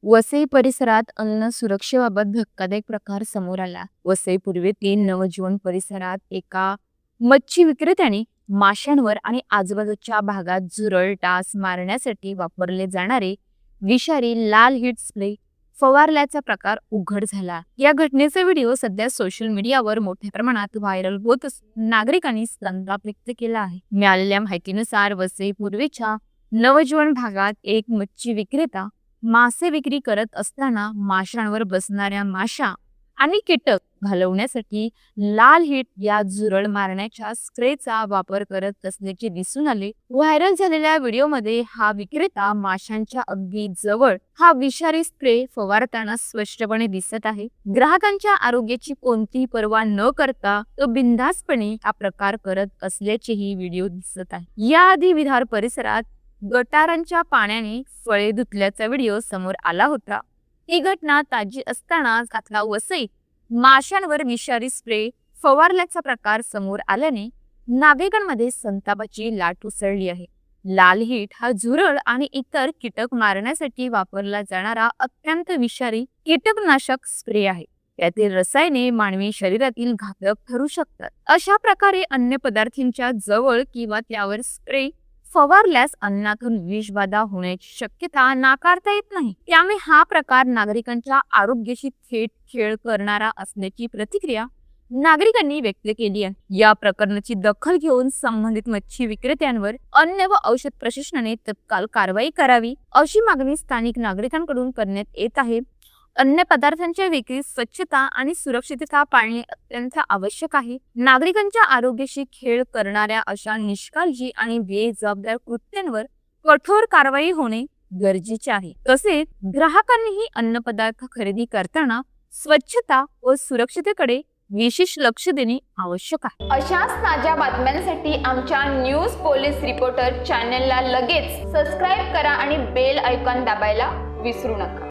वसई परिसरात अन्न सुरक्षेबाबत धक्कादायक प्रकार समोर आला. वसई पूर्वेतील नवजीवन परिसरात एका मच्छी विक्रेत्याने माशांवर आणि आजूबाजूच्या भागात झुरळ डास मारण्यासाठी वापरले जाणारे विषारी लाल हिट स्प्रे फवारल्याचा प्रकार उघड झाला. या घटनेचा व्हिडिओ सध्या सोशल मीडियावर मोठ्या प्रमाणात व्हायरल होत असून नागरिकांनी संताप व्यक्त केला आहे. मिळालेल्या माहितीनुसार वसई पूर्वेच्या नवजीवन भागात एक मच्छी विक्रेता मासे विक्री करत असताना माशांवर बसणाऱ्या माशा आणि कीटक घालवण्यासाठी लाल हिट या झुरळ मारण्याच्या स्प्रेचा वापर करत असल्याचे दिसून आले. व्हायरल झालेल्या व्हिडिओमध्ये हा विक्रेता माशांच्या अगदी जवळ हा विषारी स्प्रे फवारताना स्पष्टपणे दिसत आहे. ग्राहकांच्या आरोग्याची कोणतीही पर्वा न करता तो बिनधास्तपणे हा प्रकार करत असल्याचेही व्हिडिओ दिसत आहे. याआधी विधार परिसरात गटारांच्या पाण्याने फळे धुतल्याचा व्हिडिओ समोर आला होता. ही घटना ताजी असतानाच आता वसईत माशांवर विषारी स्प्रे फवारल्याचा प्रकार समोर आल्याने नागरिकांमध्ये संतापाची लाट उसळली आहे. लाल हिट हा झुरळ आणि इतर कीटक मारण्यासाठी वापरला जाणारा अत्यंत विषारी कीटकनाशक स्प्रे आहे. यातील रसायने मानवी शरीरातील घातक ठरू शकतात. अशा प्रकारे अन्न पदार्थांच्या जवळ किंवा त्यावर स्प्रे फवारल्यास अन्नातून विषबाधा होण्याची शक्यता नाकारता येत नाही. त्यामुळे हा प्रकार नागरिकांच्या आरोग्याशी थेट खेळ करणारा असल्याची प्रतिक्रिया नागरिकांनी व्यक्त केली आहे. या प्रकरणाची दखल घेऊन संबंधित मच्छी विक्रेत्यांवर अन्न व औषध प्रशासनाने तत्काळ कारवाई करावी अशी मागणी स्थानिक नागरिकांकडून करण्यात येत आहे. अन्न पदार्थांच्या विक्रीत स्वच्छता आणि सुरक्षितता पाळणे अत्यंत आवश्यक आहे. नागरिकांच्या आरोग्याशी खेळ करणाऱ्या अशा निष्काळजी आणि बेजबाबदार कृत्यांवर कठोर कारवाई होणे गरजेचे आहे. तसेच ग्राहकांनीही अन्न पदार्थ खरेदी करताना स्वच्छता व सुरक्षिततेकडे विशेष लक्ष देणे आवश्यक आहे. अशाच ताज्या बातम्यांसाठी आमच्या न्यूज पोलीस रिपोर्टर चॅनलला लगेच सबस्क्राईब करा आणि बेल आयकॉन दाबायला विसरू नका.